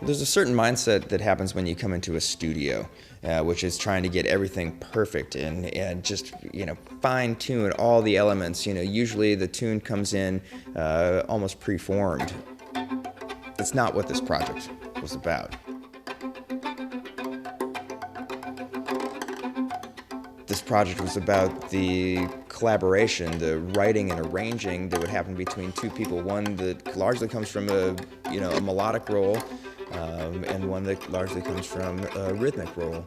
There's a certain mindset that happens when you come into a studio, which is trying to get everything perfect and just, fine tune all the elements. Usually the tune comes in almost preformed. That's not what this project was about. This project was about the collaboration, the writing and arranging that would happen between two people. One that largely comes from a melodic role, and one that largely comes from a rhythmic role.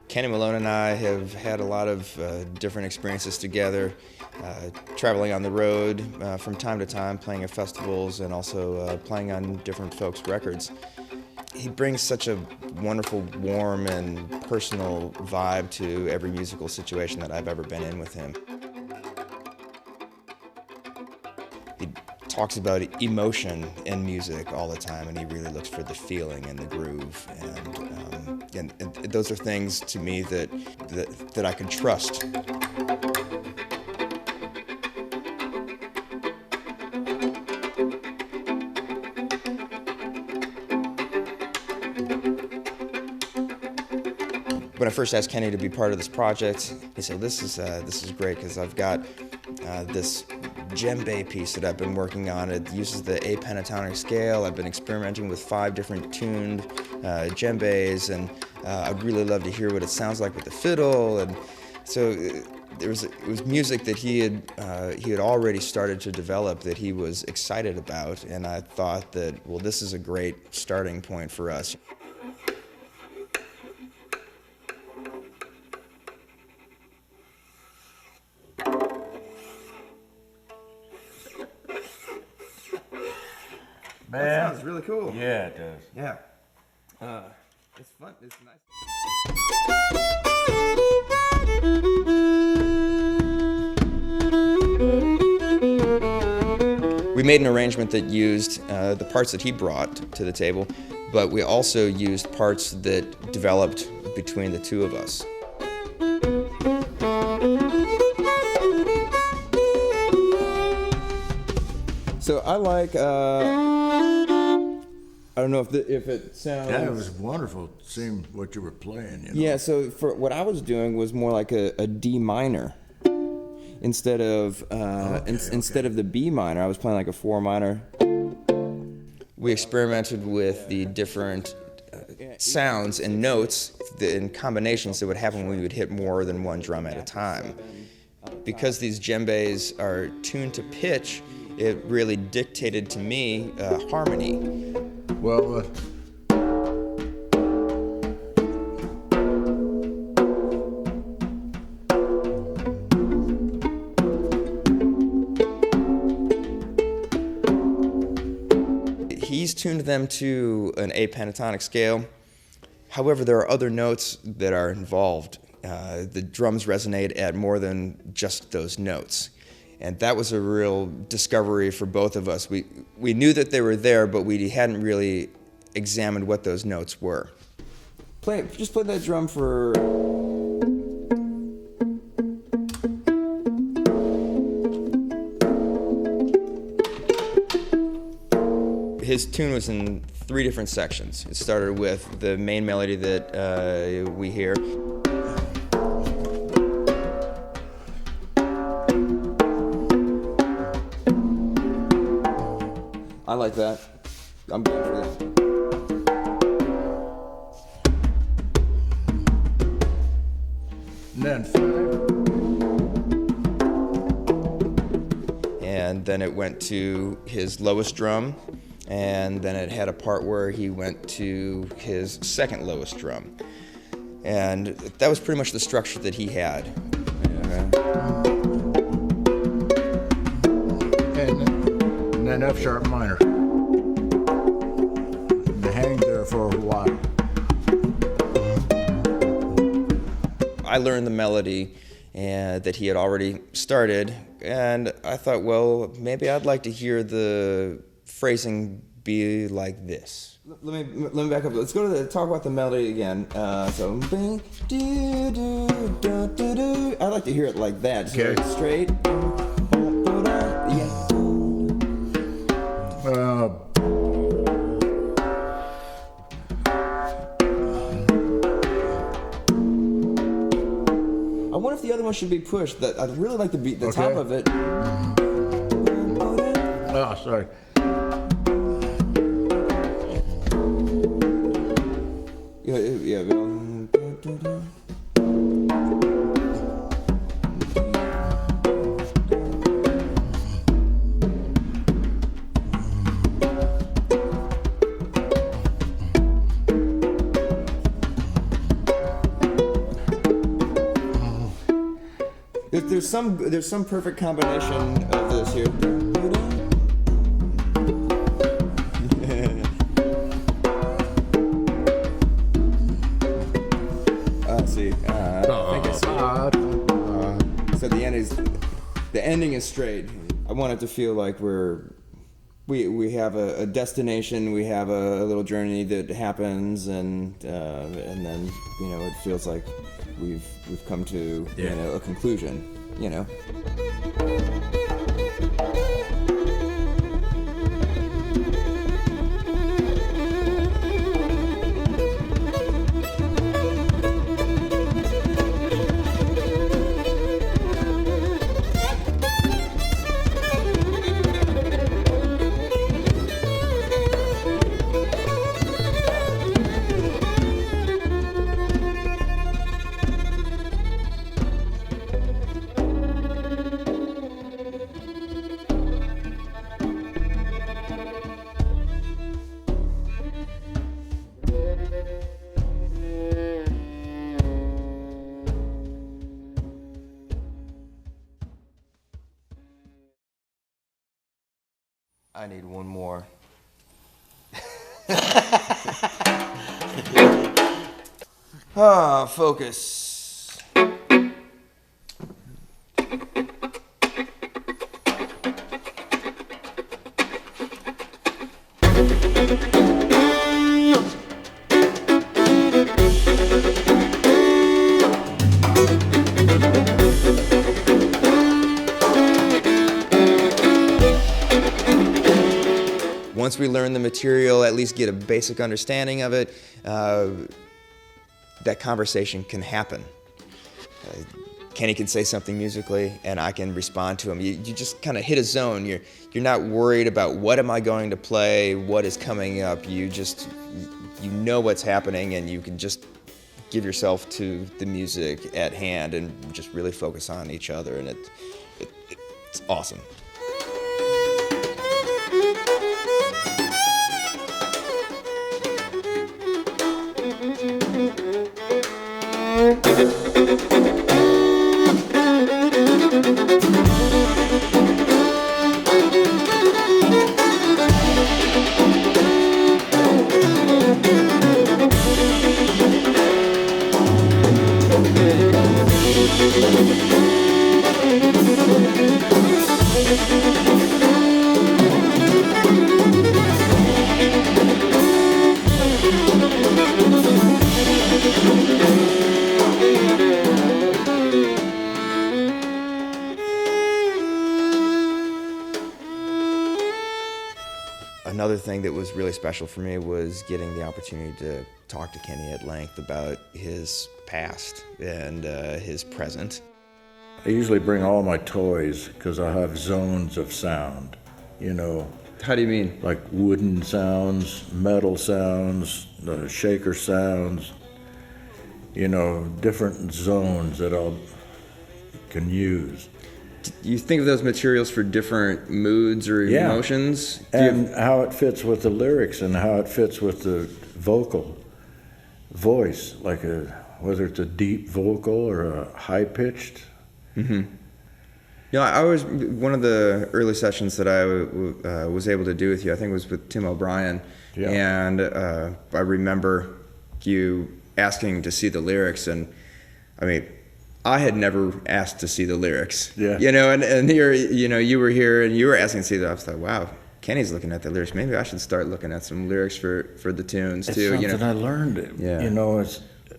Kenny Malone and I have had a lot of different experiences together, traveling on the road from time to time, playing at festivals and also playing on different folks' records. He brings such a wonderful, warm, and personal vibe to every musical situation that I've ever been in with him. He talks about emotion in music all the time, and he really looks for the feeling and the groove. And those are things to me that I can trust. When I first asked Kenny to be part of this project, he said, this is great because I've got this djembe piece that I've been working on. It uses the A pentatonic scale. I've been experimenting with 5 different tuned djembes, and I'd really love to hear what it sounds like with the fiddle. And so it was music that he had already started to develop that he was excited about, and I thought that, well, this is a great starting point for us. Man. That sounds really cool. Yeah, it does. Yeah. It's fun. It's nice. We made an arrangement that used the parts that he brought to the table, but we also used parts that developed between the two of us. So I like, I don't know if it sounds... Yeah, it was wonderful seeing what you were playing, Yeah, so for what I was doing was more like a D minor. Instead of instead of the B minor, I was playing like a 4 minor. We experimented with the different sounds and notes and combinations that would happen when we would hit more than one drum at a time. Because these djembes are tuned to pitch, it really dictated to me harmony. Well, he's tuned them to an A pentatonic scale. However, there are other notes that are involved. The drums resonate at more than just those notes. And that was a real discovery for both of us. We knew that they were there, but we hadn't really examined what those notes were. Just play that drum for... His tune was in 3 different sections. It started with the main melody that we hear. I like that. I'm going for this. and then 5. And then it went to his lowest drum, and then it had a part where he went to his second lowest drum. And that was pretty much the structure that he had. And then F sharp minor. for a while. I learned the melody that he had already started, and I thought, well, maybe I'd like to hear the phrasing be like this. Let me back up. Let's go to talk about the melody again. So, I like to hear it like that. So Okay. Straight. Yeah. I wonder if the other one should be pushed. I'd really like to beat the top of it. Oh, sorry. Yeah. There's some perfect combination of this here. See. I think I see. So the ending is straight. I want it to feel like we have a destination, we have a little journey that happens, and then it feels like we've come to a conclusion. I need one more. Focus. Once we learn the material, at least get a basic understanding of it, that conversation can happen. Kenny can say something musically, and I can respond to him. You just kind of hit a zone. You're not worried about what am I going to play, what is coming up. You know what's happening, and you can just give yourself to the music at hand and just really focus on each other, and it's awesome. Another thing that was really special for me was getting the opportunity to talk to Kenny at length about his past and his present. I usually bring all my toys because I have zones of sound, How do you mean? like wooden sounds, metal sounds, shaker sounds, different zones that I can use. You think of those materials for different moods or emotions? And how it fits with the lyrics and how it fits with the voice, like whether it's a deep vocal or a high-pitched. Mm-hmm. One of the early sessions that I was able to do with you, I think it was with Tim O'Brien, Yeah. And I remember you asking to see the lyrics, and I mean, I had never asked to see the lyrics. Yeah. You know, and here, you know, you were here and you were asking to see that. I was like, wow, Kenny's looking at the lyrics. Maybe I should start looking at some lyrics for the tunes too. It's You something know, I learned. Yeah. You know,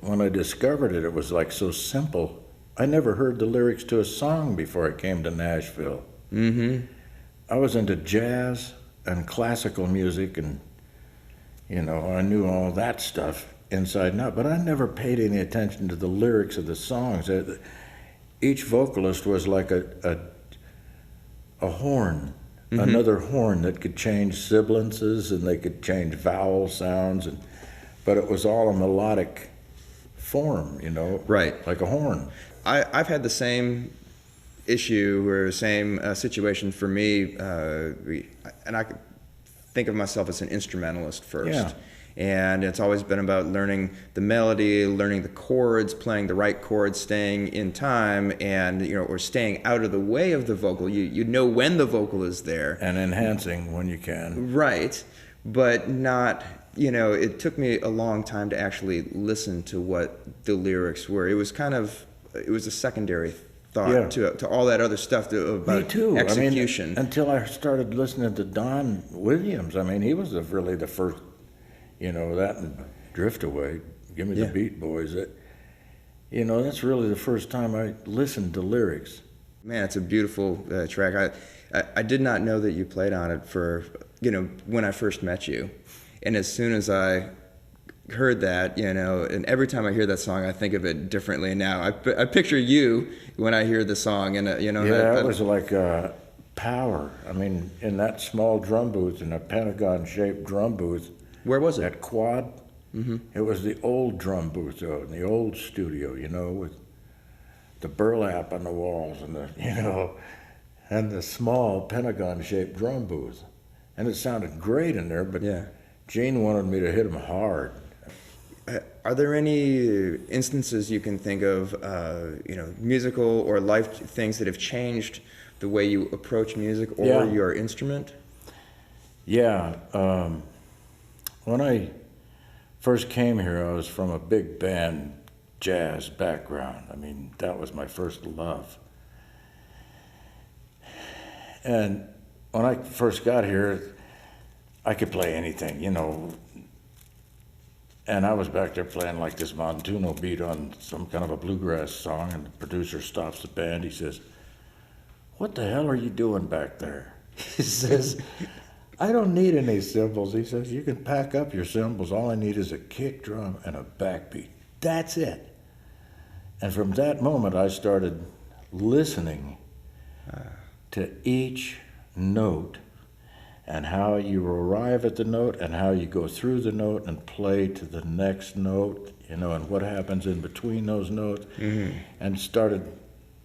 when I discovered it, it was like so simple. I never heard the lyrics to a song before I came to Nashville. Mm-hmm. I was into jazz and classical music, and you know, I knew all that stuff inside and out, but I never paid any attention to the lyrics of the songs. Each vocalist was like a horn, Mm-hmm. another horn that could change sibilances, and they could change vowel sounds, but it was all a melodic form, you know, Right. like a horn. I've had the same issue or same situation for me, and I could think of myself as an instrumentalist first. Yeah. And it's always been about learning the melody, learning the chords, playing the right chords, staying in time, and you know, or staying out of the way of the vocal. You know when the vocal is there. And enhancing when you can. Right, but not, you know, it took me a long time to actually listen to what the lyrics were. It was a secondary thought Yeah. to all that other stuff about Me too. execution. I mean, until I started listening to Don Williams. I mean, he was really the first, you know, that and Drift Away, Give Me the Yeah. Beat Boys. You know, that's really the first time I listened to lyrics. Man, it's a beautiful track. I did not know that you played on it for, you know, when I first met you. And as soon as I heard that, you know, and every time I hear that song, I think of it differently now. I picture you when I hear the song, and, you know. Yeah, it was like power. I mean, in that small drum booth, in a pentagon-shaped drum booth. Where was it? At Quad. Mm-hmm. It was the old drum booth, though, in the old studio, you know, with the burlap on the walls and and the small pentagon-shaped drum booth. And it sounded great in there, but Yeah. Gene wanted me to hit him hard. Are there any instances you can think of, you know, musical or life things that have changed the way you approach music or Yeah. your instrument? Yeah. When I first came here, I was from a big band jazz background. I mean, that was my first love. And when I first got here, I could play anything, you know. And I was back there playing like this Montuno beat on some kind of a bluegrass song, and the producer stops the band. He says, "What the hell are you doing back there?" He says, "I don't need any cymbals." He says, "You can pack up your cymbals. All I need is a kick drum and a backbeat. That's it." And from that moment, I started listening to each note and how you arrive at the note and how you go through the note and play to the next note, you know, and what happens in between those notes, and started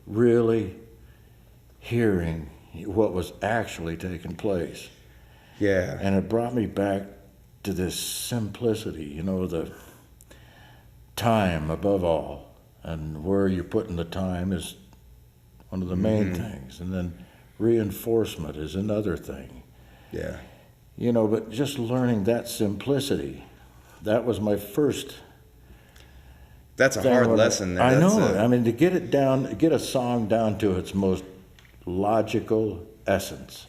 really hearing what was actually taking place. Yeah. And it brought me back to this simplicity, you know, the time above all, and where you're putting the time is one of the main things, and then reinforcement is another thing. Yeah. You know, but just learning that simplicity, that was my first. That's a hard lesson there. I know. I mean, to get it down, get a song down to its most logical essence,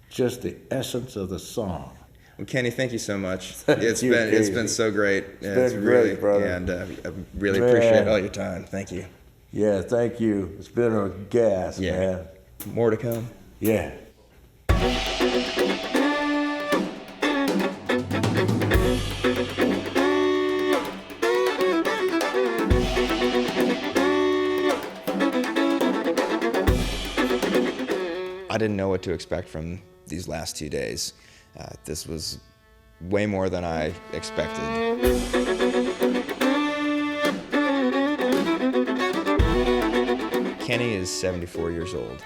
just the essence of the song. Well, Kenny, thank you so much. It's been so great. It's been great, brother. And I really appreciate all your time. Thank you. Yeah, thank you. It's been a gas, man. More to come. Yeah. I didn't know what to expect from these last 2 days. This was way more than I expected. Kenny is 74 years old.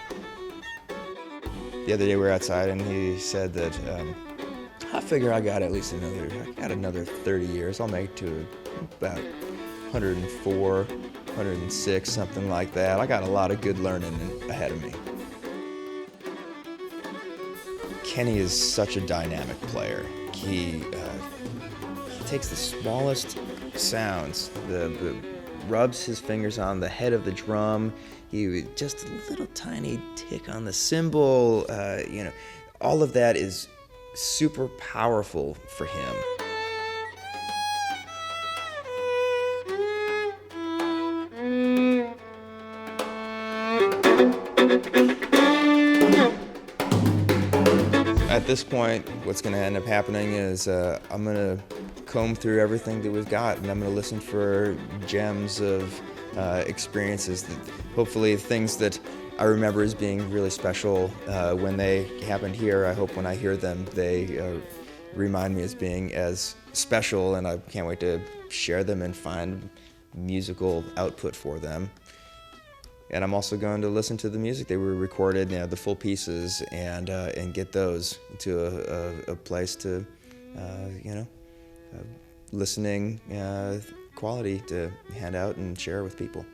The other day we were outside and he said that I figure I got another 30 years. I'll make it to about 104, 106, something like that. I got a lot of good learning ahead of me. Kenny is such a dynamic player. he takes the smallest sounds, rubs his fingers on the head of the drum, just a little tiny tick on the cymbal, all of that is super powerful for him. At this point, what's going to end up happening is I'm going to comb through everything that we've got, and I'm going to listen for gems of experiences, hopefully things that I remember as being really special when they happened here. I hope when I hear them, they remind me as being as special, and I can't wait to share them and find musical output for them. And I'm also going to listen to the music they were recorded, the full pieces, and get those to a place to, listening quality to hand out and share with people.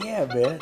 Yeah, man.